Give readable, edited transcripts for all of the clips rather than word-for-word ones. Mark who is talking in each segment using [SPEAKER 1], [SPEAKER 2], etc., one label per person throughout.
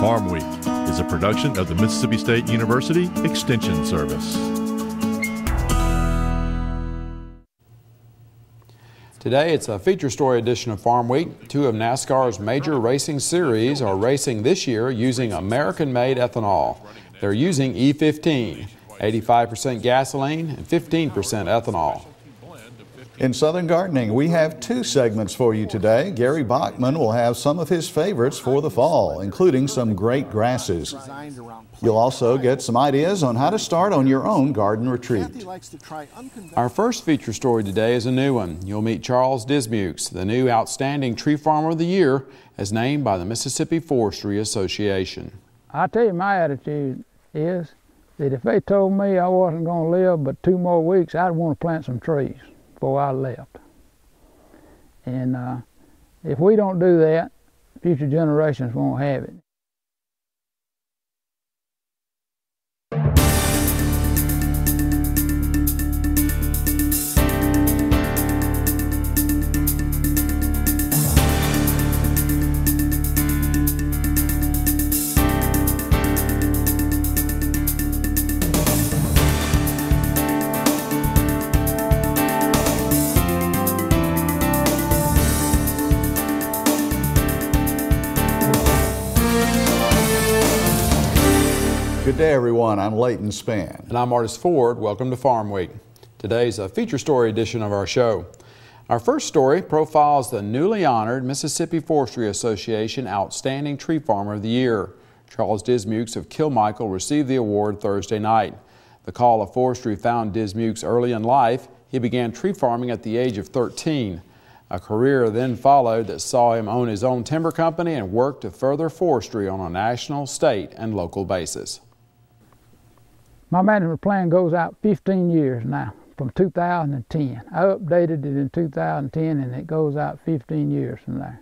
[SPEAKER 1] Farm Week is a production of the Mississippi State University Extension Service.
[SPEAKER 2] Today it's a feature story edition of Farm Week. Two of NASCAR's major racing series are racing this year using American-made ethanol. They're using E15, 85% gasoline and 15% ethanol.
[SPEAKER 3] In Southern Gardening, we have two segments for you today. Gary Bachman will have some of his favorites for the fall, including some great grasses. You'll also get some ideas on how to start on your own garden retreat.
[SPEAKER 2] Our first feature story today is a new one. You'll meet Charles Dismukes, the new Outstanding Tree Farmer of the Year, as named by the Mississippi Forestry Association.
[SPEAKER 4] I tell you, my attitude is that if they told me I wasn't going to live but 2 more weeks, I'd want to plant some trees before I left. And if we don't do that, future generations won't have it.
[SPEAKER 3] Good day, everyone. I'm Leighton Spann.
[SPEAKER 2] And I'm Artis Ford. Welcome to Farm Week. Today's a feature story edition of our show. Our first story profiles the newly honored Mississippi Forestry Association Outstanding Tree Farmer of the Year. Charles Dismukes of Kilmichael received the award Thursday night. The call of forestry found Dismukes early in life. He began tree farming at the age of 13. A career then followed that saw him own his own timber company and work to further forestry on a national, state, and local basis.
[SPEAKER 4] My management plan goes out 15 years now, from 2010. I updated it in 2010 and it goes out 15 years from there.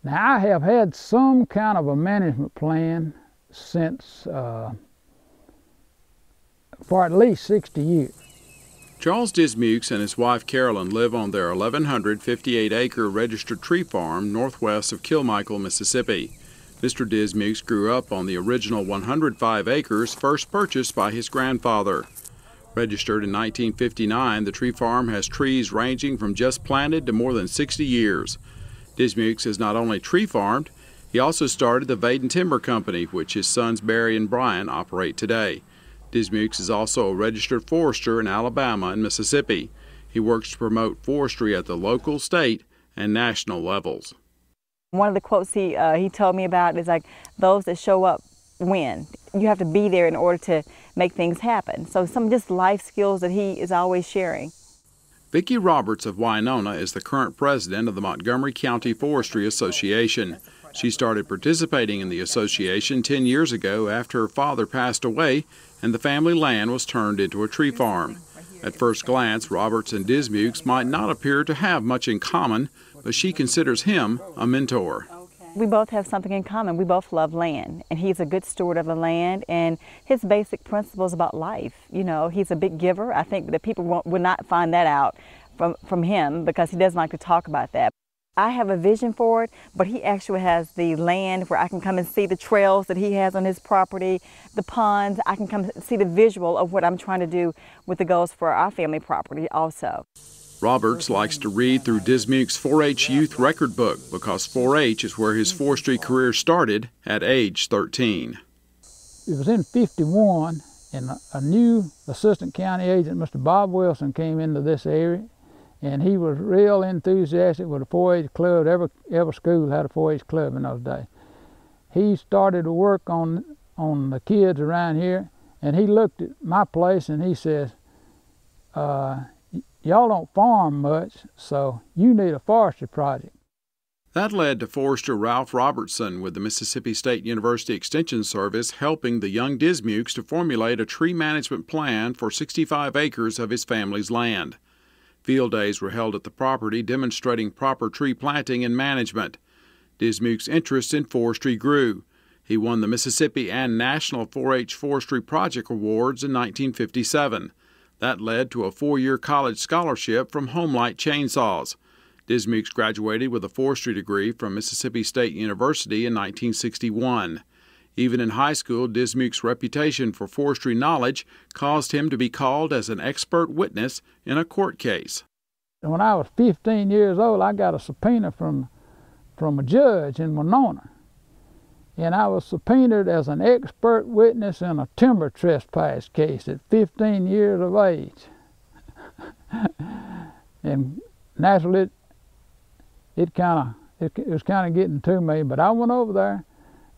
[SPEAKER 4] Now I have had some kind of a management plan since for at least 60 years.
[SPEAKER 2] Charles Dismukes and his wife Carolyn live on their 1,158-acre registered tree farm northwest of Kilmichael, Mississippi. Mr. Dismukes grew up on the original 105 acres first purchased by his grandfather. Registered in 1959, the tree farm has trees ranging from just planted to more than 60 years. Dismukes has not only tree farmed, he also started the Vaden Timber Company, which his sons Barry and Brian operate today. Dismukes is also a registered forester in Alabama and Mississippi. He works to promote forestry at the local, state, and national levels.
[SPEAKER 5] One of the quotes he told me about is like, those that show up win. You have to be there in order to make things happen. So some just life skills that he is always sharing.
[SPEAKER 2] Vicki Roberts of Winona is the current president of the Montgomery County Forestry Association. She started participating in the association 10 years ago after her father passed away and the family land was turned into a tree farm. At first glance, Roberts and Dismukes might not appear to have much in common, but she considers him a mentor.
[SPEAKER 5] We both have something in common. We both love land, and he's a good steward of the land, and his basic principles about life. You know, he's a big giver. I think that people would not find that out from him because he doesn't like to talk about that. I have a vision for it, but he actually has the land where I can come and see the trails that he has on his property, the ponds. I can come see the visual of what I'm trying to do with the goals for our family property also.
[SPEAKER 2] Roberts likes to read through Dismukes' 4-H youth record book because 4-H is where his forestry career started at age 13.
[SPEAKER 4] It was in '51, and a new assistant county agent, Mr. Bob Wilson, came into this area, and he was real enthusiastic with a 4-H club. Every school had a 4-H club in those days. He started to work on the kids around here, and he looked at my place and he says, y'all don't farm much, so you need a forestry project.
[SPEAKER 2] That led to forester Ralph Robertson with the Mississippi State University Extension Service helping the young Dismukes to formulate a tree management plan for 65 acres of his family's land. Field days were held at the property demonstrating proper tree planting and management. Dismukes' interest in forestry grew. He won the Mississippi and National 4-H Forestry Project Awards in 1957. That led to a 4-year college scholarship from Homelight Chainsaws. Dismukes graduated with a forestry degree from Mississippi State University in 1961. Even in high school, Dismuke's reputation for forestry knowledge caused him to be called as an expert witness in a court case.
[SPEAKER 4] When I was 15 years old, I got a subpoena from a judge in Winona. And I was subpoenaed as an expert witness in a timber trespass case at 15 years of age. And naturally, it was kind of getting to me, but I went over there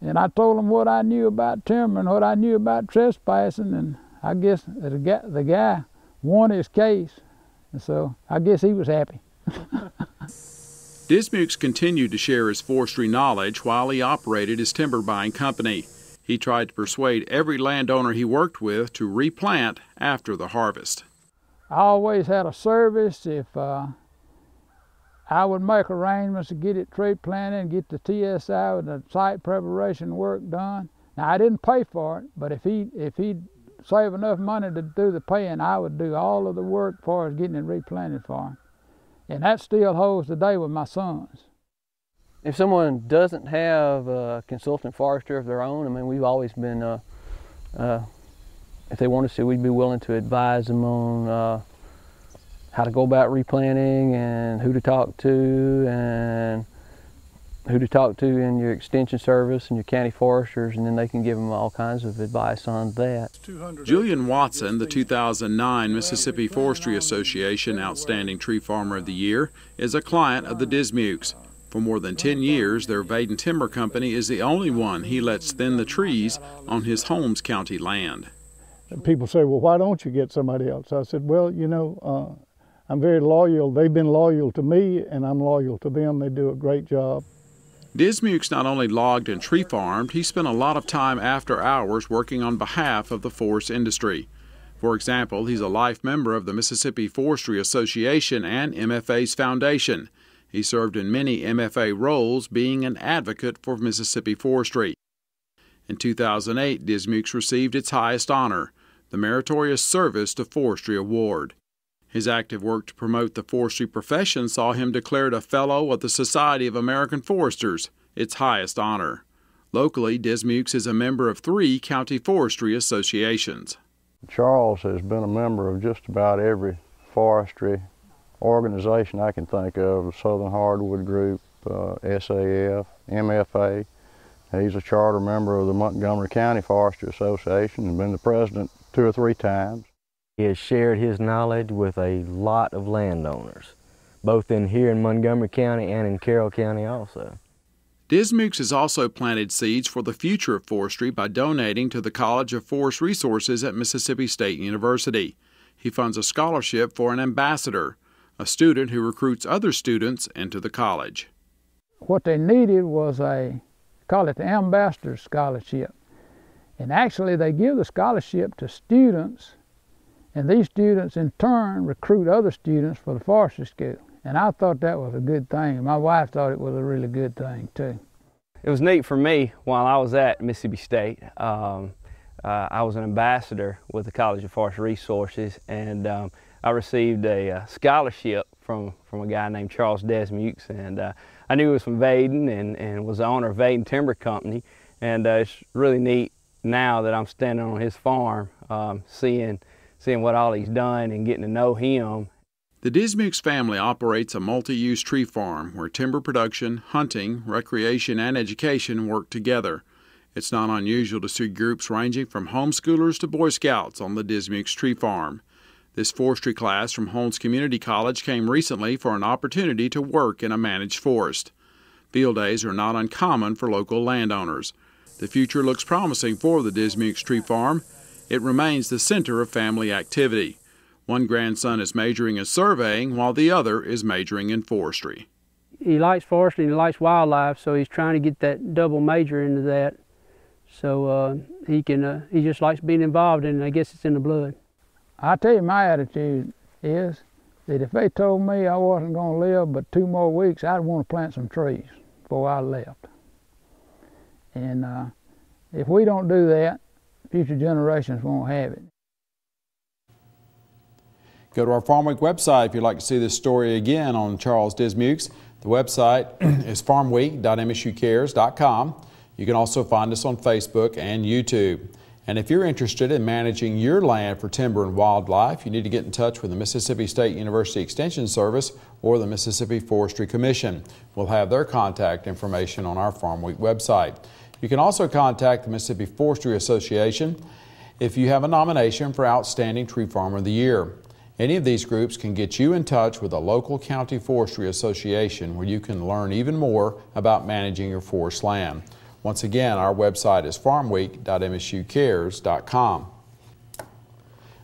[SPEAKER 4] and I told him what I knew about timber and what I knew about trespassing, and I guess the guy won his case, and so I guess he was happy.
[SPEAKER 2] Dismukes continued to share his forestry knowledge while he operated his timber buying company. He tried to persuade every landowner he worked with to replant after the harvest.
[SPEAKER 4] I always had a service. If I would make arrangements to get it tree planted, get the TSI and the site preparation work done. Now, I didn't pay for it, but if he'd save enough money to do the paying, I would do all of the work as far as getting it replanted for him. And that still holds today with my sons.
[SPEAKER 6] If someone doesn't have a consultant forester of their own, I mean, we've always been, if they want us to, we'd be willing to advise them on how to go about replanting and who to talk to in your extension service and your county foresters, and then they can give them all kinds of advice on that.
[SPEAKER 2] Julian Watson, the 2009 Mississippi Forestry Association Outstanding Tree Farmer of the Year, is a client of the Dismukes. For more than 10 years, their Vaden Timber Company is the only one he lets thin the trees on his Holmes County land.
[SPEAKER 7] People say, well, why don't you get somebody else? I said, well, you know, I'm very loyal. They've been loyal to me, and I'm loyal to them. They do a great job.
[SPEAKER 2] Dismukes not only logged and tree farmed, he spent a lot of time after hours working on behalf of the forest industry. For example, he's a life member of the Mississippi Forestry Association and MFA's foundation. He served in many MFA roles, being an advocate for Mississippi forestry. In 2008, Dismukes received its highest honor, the Meritorious Service to Forestry Award. His active work to promote the forestry profession saw him declared a Fellow of the Society of American Foresters, its highest honor. Locally, Dismukes is a member of 3 county forestry associations.
[SPEAKER 8] Charles has been a member of just about every forestry organization I can think of, Southern Hardwood Group, SAF, MFA. He's a charter member of the Montgomery County Forestry Association and been the president 2 or 3 times.
[SPEAKER 9] He has shared his knowledge with a lot of landowners, both here in Montgomery County and in Carroll County also.
[SPEAKER 2] Dismukes has also planted seeds for the future of forestry by donating to the College of Forest Resources at Mississippi State University. He funds a scholarship for an ambassador, a student who recruits other students into the college.
[SPEAKER 4] What they needed was call it the ambassador scholarship. And actually they give the scholarship to students, and these students in turn recruit other students for the forestry school. And I thought that was a good thing. My wife thought it was a really good thing too.
[SPEAKER 6] It was neat for me while I was at Mississippi State. I was an ambassador with the College of Forest Resources, and I received a scholarship from a guy named Charles Dismukes, and I knew he was from Vaden and was the owner of Vaden Timber Company. And it's really neat now that I'm standing on his farm, seeing what all he's done and getting to know him.
[SPEAKER 2] The Dismukes family operates a multi-use tree farm where timber production, hunting, recreation, and education work together. It's not unusual to see groups ranging from homeschoolers to Boy Scouts on the Dismukes tree farm. This forestry class from Holmes Community College came recently for an opportunity to work in a managed forest. Field days are not uncommon for local landowners. The future looks promising for the Dismukes tree farm. It remains the center of family activity. One grandson is majoring in surveying while the other is majoring in forestry.
[SPEAKER 10] He likes forestry and he likes wildlife, so he's trying to get that double major into that. So he just likes being involved in it. I guess it's in the blood.
[SPEAKER 4] I tell you, my attitude is that if they told me I wasn't going to live but 2 more weeks, I'd want to plant some trees before I left. And if we don't do that, future generations won't have it.
[SPEAKER 2] Go to our Farmweek website if you'd like to see this story again on Charles Dismukes. The website is farmweek.msucares.com. You can also find us on Facebook and YouTube. And if you're interested in managing your land for timber and wildlife, you need to get in touch with the Mississippi State University Extension Service or the Mississippi Forestry Commission. We'll have their contact information on our Farm Week website. You can also contact the Mississippi Forestry Association if you have a nomination for Outstanding Tree Farmer of the Year. Any of these groups can get you in touch with a local county forestry association where you can learn even more about managing your forest land. Once again, our website is farmweek.msucares.com.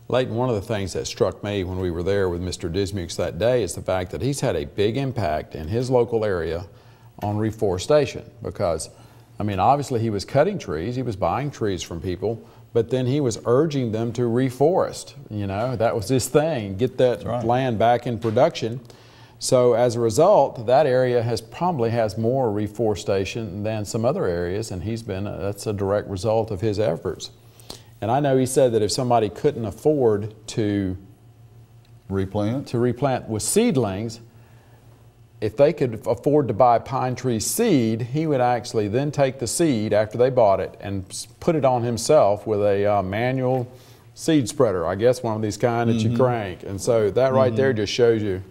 [SPEAKER 2] Leighton, one of the things that struck me when we were there with Mr. Dismukes that day is the fact that he's had a big impact in his local area on reforestation because, I mean, obviously he was cutting trees, he was buying trees from people, but then he was urging them to reforest. You know, that was his thing, get that land back in production. So as a result, that area probably has more reforestation than some other areas, and that's a direct result of his efforts. And I know he said that if somebody couldn't afford to replant with seedlings, if they could afford to buy pine tree seed, he would actually then take the seed after they bought it and put it on himself with a manual seed spreader, I guess one of these kind that you crank. And so that right there just shows you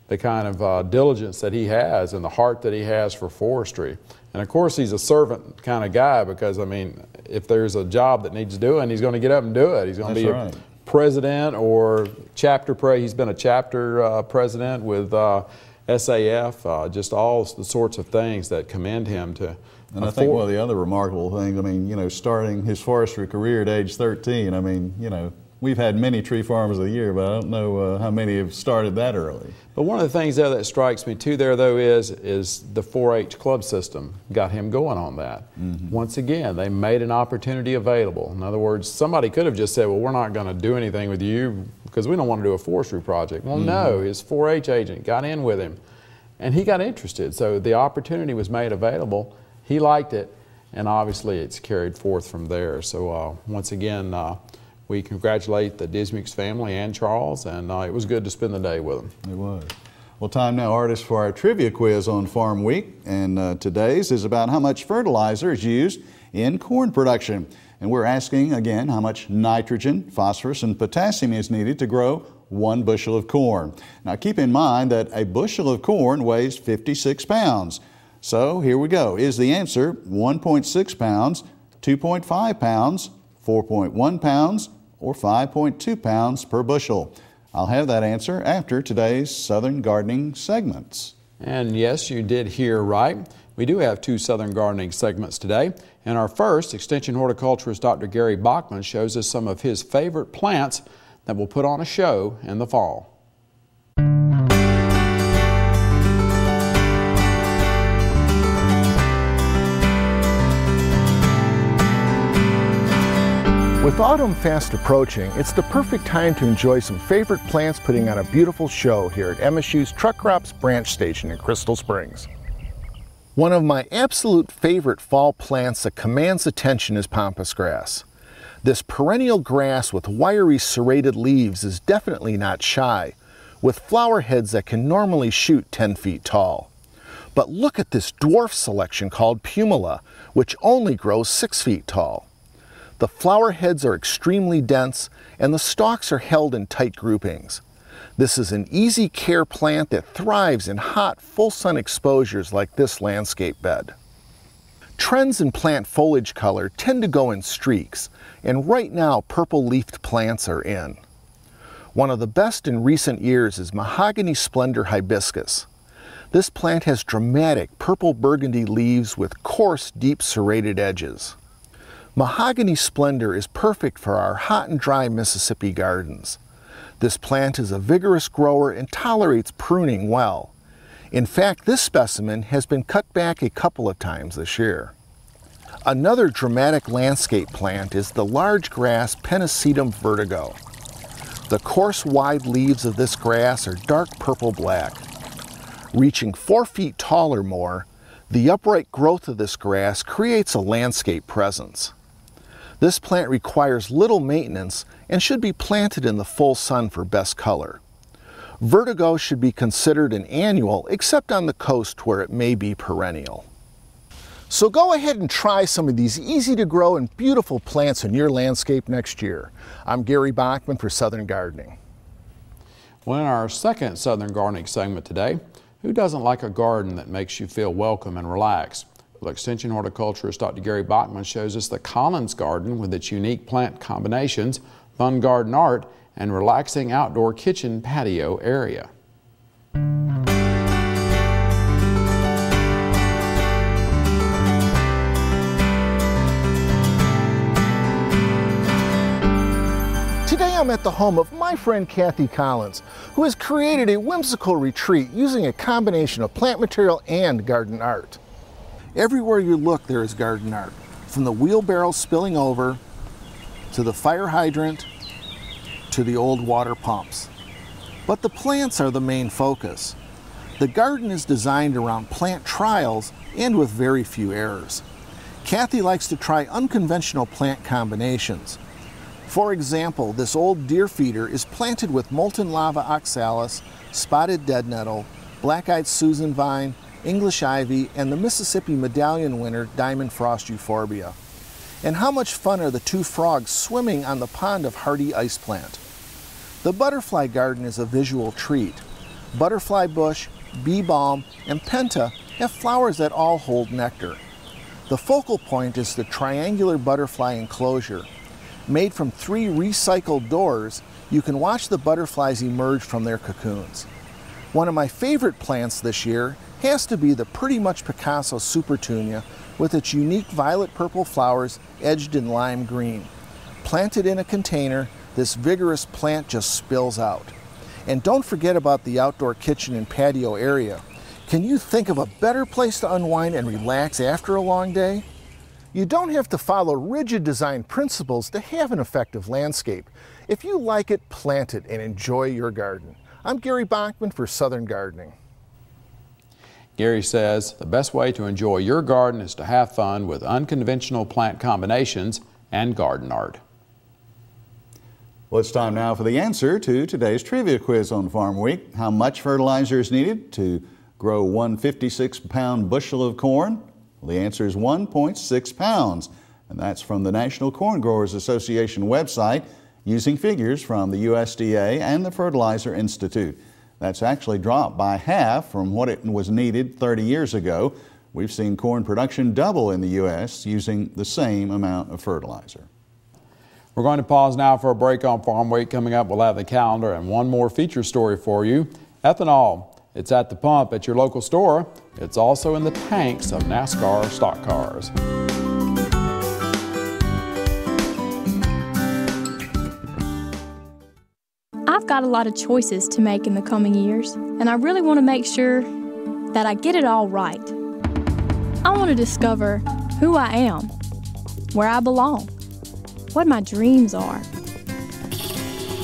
[SPEAKER 2] the kind of diligence that he has and the heart that he has for forestry. And of course he's a servant kind of guy because, I mean, if there's a job that needs doing, he's going to get up and do it. He's going to be a president or he's been a chapter president with SAF, just all the sorts of things that commend him to.
[SPEAKER 3] And I think one of the other remarkable things, I mean, you know, starting his forestry career at age 13, I mean, you know, we've had many tree farmers of the year, but I don't know how many have started that early. But one of the things there that strikes me too there though is the 4-H club system got him going on that. Once again, they made an opportunity available. In other words, somebody could have just said, well, we're not going to do anything with you because we don't want to do a forestry project. Well, no, his 4-H agent got in with him and he got interested. So the opportunity was made available. He liked it, and obviously it's carried forth from there. So once again, we congratulate the Dismukes family and Charles, and it was good to spend the day with them. It was. Well, time now, artists, for our trivia quiz on Farm Week, and today's is about how much fertilizer is used in corn production. And we're asking, again, how much nitrogen, phosphorus, and potassium is needed to grow 1 bushel of corn. Now, keep in mind that a bushel of corn weighs 56 pounds. So here we go. Is the answer 1.6 pounds, 2.5 pounds, 4.1 pounds, or 5.2 pounds per bushel? I'll have that answer after today's Southern Gardening segments. And yes, you did hear right. We do have 2 Southern Gardening segments today. And our first, Extension horticulturist Dr. Gary Bachman shows us some of his favorite plants that will put on a show in the fall.
[SPEAKER 11] With autumn fast approaching, it's the perfect time to enjoy some favorite plants putting on a beautiful show here at MSU's Truck Crops Branch Station in Crystal Springs. One of my absolute favorite fall plants that commands attention is pampas grass. This perennial grass with wiry serrated leaves is definitely not shy, with flower heads that can normally shoot 10 feet tall. But look at this dwarf selection called pumila, which only grows 6 feet tall. The flower heads are extremely dense and the stalks are held in tight groupings. This is an easy care plant that thrives in hot, full sun exposures like this landscape bed. Trends in plant foliage color tend to go in streaks, and right now purple-leafed plants are in. One of the best in recent years is Mahogany Splendor hibiscus. This plant has dramatic purple burgundy leaves with coarse, deep serrated edges. Mahogany Splendor is perfect for our hot and dry Mississippi gardens. This plant is a vigorous grower and tolerates pruning well. In fact, this specimen has been cut back a couple of times this year. Another dramatic landscape plant is the large grass Pennisetum vertigo. The coarse, wide leaves of this grass are dark purple-black. Reaching 4 feet tall or more, the upright growth of this grass creates a landscape presence. This plant requires little maintenance and should be planted in the full sun for best color. Vertigo should be considered an annual except on the coast where it may be perennial. So go ahead and try some of these easy to grow and beautiful plants in your landscape next year. I'm Gary Bachman for Southern Gardening.
[SPEAKER 2] Well, in our second Southern Gardening segment today, who doesn't like a garden that makes you feel welcome and relaxed? Well, Extension horticulturist Dr. Gary Bachman shows us the Collins Garden with its unique plant combinations, fun garden art, and relaxing outdoor kitchen patio area.
[SPEAKER 11] Today I'm at the home of my friend Kathy Collins, who has created a whimsical retreat using a combination of plant material and garden art. Everywhere you look there is garden art, from the wheelbarrow spilling over, to the fire hydrant, to the old water pumps. But the plants are the main focus. The garden is designed around plant trials and with very few errors. Kathy likes to try unconventional plant combinations. For example, this old deer feeder is planted with molten lava oxalis, spotted dead nettle, black-eyed Susan vine, English ivy, and the Mississippi medallion winter diamond frost euphorbia. And how much fun are the two frogs swimming on the pond of hardy ice plant? The butterfly garden is a visual treat. Butterfly bush, bee balm, and penta have flowers that all hold nectar. The focal point is the triangular butterfly enclosure. Made from 3 recycled doors, you can watch the butterflies emerge from their cocoons. One of my favorite plants this year has to be the Pretty Much Picasso Supertunia with its unique violet-purple flowers edged in lime green. Planted in a container, this vigorous plant just spills out. And don't forget about the outdoor kitchen and patio area. Can you think of a better place to unwind and relax after a long day? You don't have to follow rigid design principles to have an effective landscape. If you like it, plant it and enjoy your garden. I'm Gary Bachman for Southern Gardening.
[SPEAKER 2] Gary says the best way to enjoy your garden is to have fun with unconventional plant combinations and garden art.
[SPEAKER 3] Well, it's time now for the answer to today's trivia quiz on Farm Week. How much fertilizer is needed to grow 1 56-pound bushel of corn? Well, the answer is 1.6 pounds, and that's from the National Corn Growers Association website using figures from the USDA and the Fertilizer Institute. That's actually dropped by half from what it was needed 30 years ago. We've seen corn production double in the U.S. using the same amount of fertilizer.
[SPEAKER 2] We're going to pause now for a break on Farm Week. Coming up, we'll have the calendar and one more feature story for you. Ethanol. It's at the pump at your local store. It's also in the tanks of NASCAR stock cars.
[SPEAKER 12] I've got a lot of choices to make in the coming years, and I really want to make sure that I get it all right. I want to discover who I am, where I belong, what my dreams are.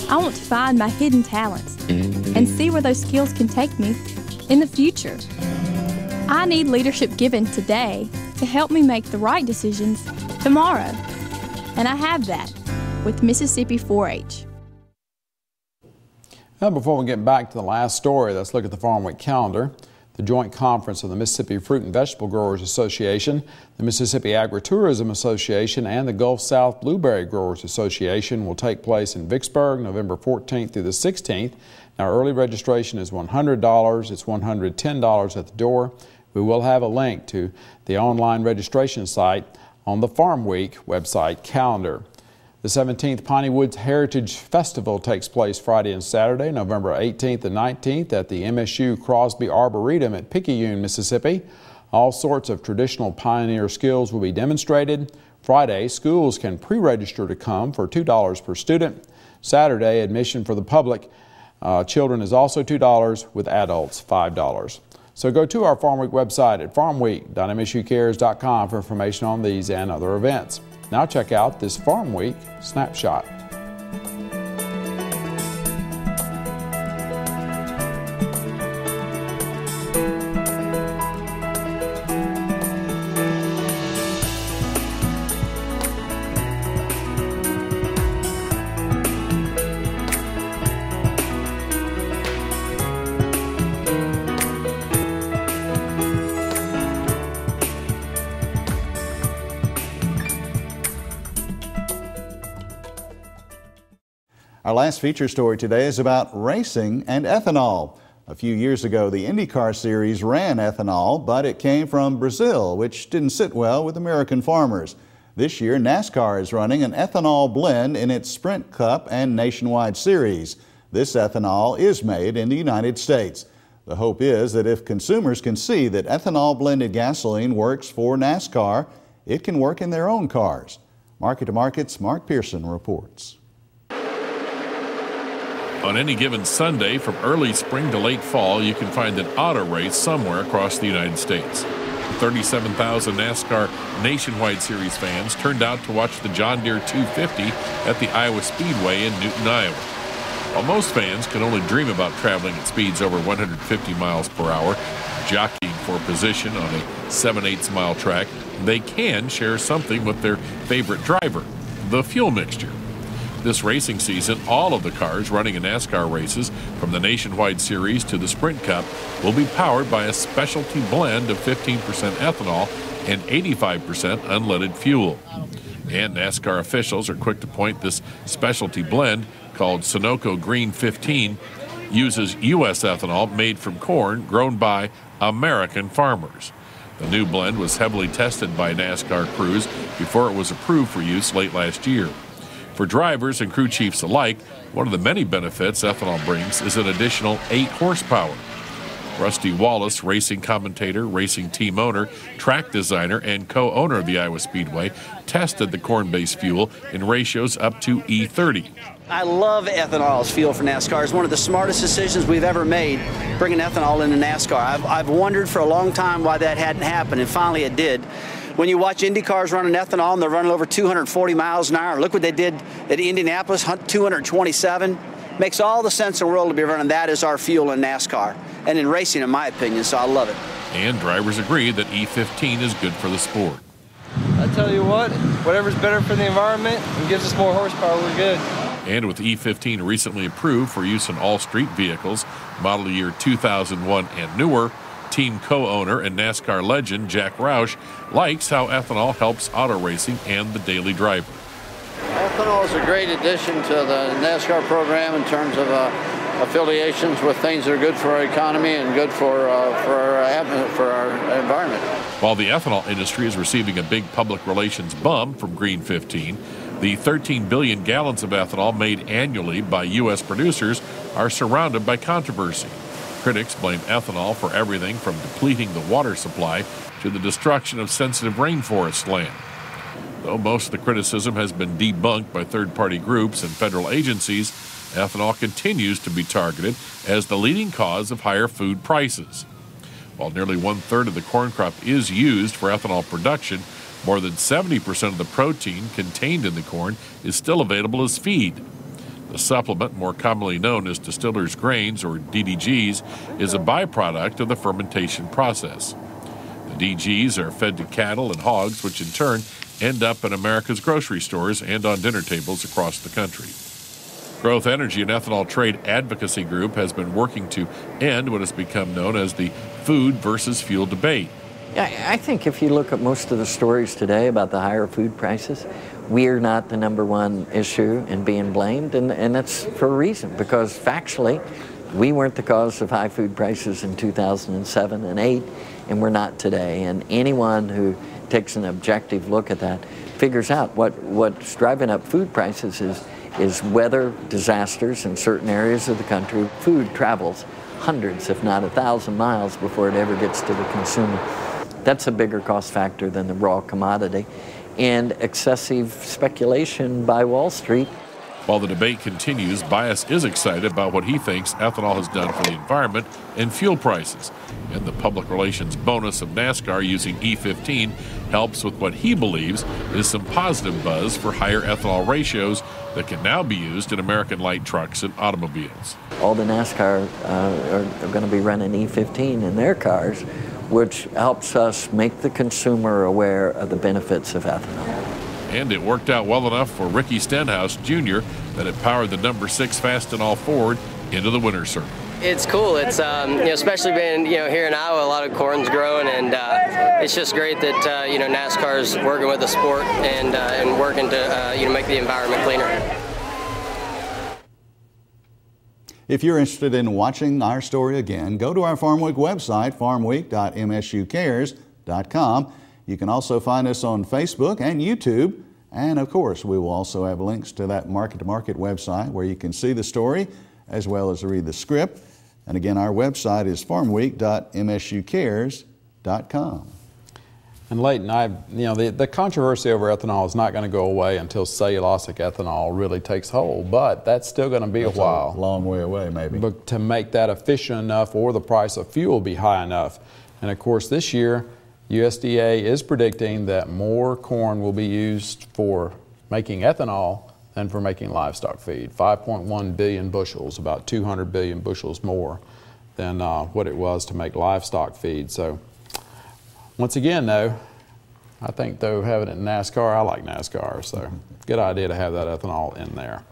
[SPEAKER 12] I want to find my hidden talents and see where those skills can take me in the future. I need leadership given today to help me make the right decisions tomorrow. And I have that with Mississippi 4-H.
[SPEAKER 2] Now, before we get back to the last story, let's look at the Farm Week calendar. The joint conference of the Mississippi Fruit and Vegetable Growers Association, the Mississippi Agritourism Association, and the Gulf South Blueberry Growers Association will take place in Vicksburg, November 14th through the 16th. Now, early registration is $100. It's $110 at the door. We will have a link to the online registration site on the Farm Week website calendar. The 17th Piney Woods Heritage Festival takes place Friday and Saturday, November 18th and 19th at the MSU Crosby Arboretum at Picayune, Mississippi. All sorts of traditional pioneer skills will be demonstrated. Friday, schools can pre-register to come for $2 per student. Saturday, admission for the public, children is also $2, with adults $5. So go to our Farm Week website at farmweek.msucares.com for information on these and other events. Now check out this Farm Week snapshot.
[SPEAKER 3] Our last feature story today is about racing and ethanol. A few years ago, the IndyCar Series ran ethanol, but it came from Brazil, which didn't sit well with American farmers. This year, NASCAR is running an ethanol blend in its Sprint Cup and Nationwide Series. This ethanol is made in the United States. The hope is that if consumers can see that ethanol-blended gasoline works for NASCAR, it can work in their own cars. Market to Market's Mark Pearson reports.
[SPEAKER 1] On any given Sunday, from early spring to late fall, you can find an auto race somewhere across the United States. 37,000 NASCAR Nationwide Series fans turned out to watch the John Deere 250 at the Iowa Speedway in Newton, Iowa. While most fans can only dream about traveling at speeds over 150 miles per hour, jockeying for position on a 7/8 mile track, they can share something with their favorite driver, the fuel mixture. This racing season, all of the cars running in NASCAR races, from the Nationwide Series to the Sprint Cup, will be powered by a specialty blend of 15% ethanol and 85% unleaded fuel. And NASCAR officials are quick to point this specialty blend, called Sunoco Green 15, uses U.S. ethanol made from corn grown by American farmers. The new blend was heavily tested by NASCAR crews before it was approved for use late last year. For drivers and crew chiefs alike, one of the many benefits ethanol brings is an additional 8 horsepower. Rusty Wallace, racing commentator, racing team owner, track designer, and co-owner of the Iowa Speedway, tested the corn-based fuel in ratios up to E30.
[SPEAKER 13] I love ethanol as fuel for NASCAR. It's one of the smartest decisions we've ever made, bringing ethanol into NASCAR. I've wondered for a long time why that hadn't happened, and finally it did. When you watch Indy cars running ethanol and they're running over 240 miles an hour, look what they did at Indianapolis, 227. Makes all the sense in the world to be running that as our fuel in NASCAR and in racing, in my opinion, so I love it.
[SPEAKER 1] And drivers agree that E15 is good for the sport.
[SPEAKER 14] I tell you what, whatever's better for the environment and gives us more horsepower, we're good.
[SPEAKER 1] And with E15 recently approved for use in all street vehicles, model year 2001 and newer, team co-owner and NASCAR legend Jack Roush likes how ethanol helps auto racing and the daily driver.
[SPEAKER 15] Ethanol is a great addition to the NASCAR program in terms of affiliations with things that are good for our economy and good for our environment.
[SPEAKER 1] While the ethanol industry is receiving a big public relations bump from Green 15, the 13 billion gallons of ethanol made annually by U.S. producers are surrounded by controversy. Critics blame ethanol for everything from depleting the water supply to the destruction of sensitive rainforest land. Though most of the criticism has been debunked by third-party groups and federal agencies, ethanol continues to be targeted as the leading cause of higher food prices. While nearly 1/3 of the corn crop is used for ethanol production, more than 70% of the protein contained in the corn is still available as feed. The supplement, more commonly known as distillers' grains or DDGs, is a byproduct of the fermentation process. The DGs are fed to cattle and hogs, which in turn end up in America's grocery stores and on dinner tables across the country. Growth Energy, an ethanol trade advocacy group, has been working to end what has become known as the food versus fuel debate.
[SPEAKER 16] Yeah, I think if you look at most of the stories today about the higher food prices, we're not the #1 issue in being blamed, and that's for a reason, because factually, we weren't the cause of high food prices in 2007 and 8, and we're not today. And anyone who takes an objective look at that figures out what's driving up food prices is weather disasters in certain areas of the country. Food travels hundreds, if not 1,000 miles before it ever gets to the consumer. That's a bigger cost factor than the raw commodity, and excessive speculation by Wall Street.
[SPEAKER 1] While the debate continues, Bias is excited about what he thinks ethanol has done for the environment and fuel prices. And the public relations bonus of NASCAR using E15 helps with what he believes is some positive buzz for higher ethanol ratios that can now be used in American light trucks and automobiles.
[SPEAKER 16] All the NASCAR are going to be running E15 in their cars, which helps us make the consumer aware of the benefits of ethanol.
[SPEAKER 1] And it worked out well enough for Ricky Stenhouse Jr. that it powered the #6 Fastenal Ford into the winner's circle.
[SPEAKER 17] It's cool. It's especially being here in Iowa, a lot of corn's growing, and it's just great that NASCAR's working with the sport and working to make the environment cleaner.
[SPEAKER 3] If you're interested in watching our story again, go to our Farm Week website, farmweek.msucares.com. You can also find us on Facebook and YouTube. And of course, we will also have links to that market-to-market website where you can see the story as well as read the script. And again, our website is farmweek.msucares.com.
[SPEAKER 2] And Leighton, the controversy over ethanol is not going to go away until cellulosic ethanol really takes hold, but that's still going to be a while.
[SPEAKER 3] A long way away, maybe.
[SPEAKER 2] But to make that efficient enough or the price of fuel be high enough. And of course, this year, USDA is predicting that more corn will be used for making ethanol than for making livestock feed. 5.1 billion bushels, about 200 billion bushels more than what it was to make livestock feed. So once again, though, I think, though, having it in NASCAR, I like NASCAR, so good idea to have that ethanol in there.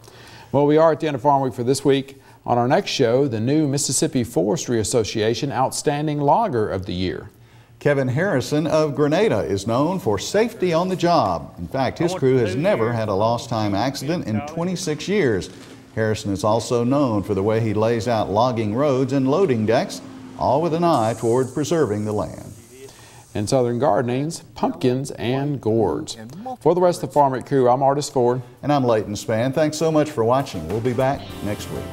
[SPEAKER 2] Well, we are at the end of Farm Week for this week. On our next show, the new Mississippi Forestry Association Outstanding Logger of the Year.
[SPEAKER 3] Kevin Harrison of Grenada is known for safety on the job. In fact, his crew has never had a lost time accident in 26 years. Harrison is also known for the way he lays out logging roads and loading decks, all with an eye toward preserving the land.
[SPEAKER 2] In Southern Gardening's pumpkins and gourds. For the rest of the Farm Week crew, I'm Artis Ford.
[SPEAKER 3] And I'm Leighton Spann. Thanks so much for watching. We'll be back next week.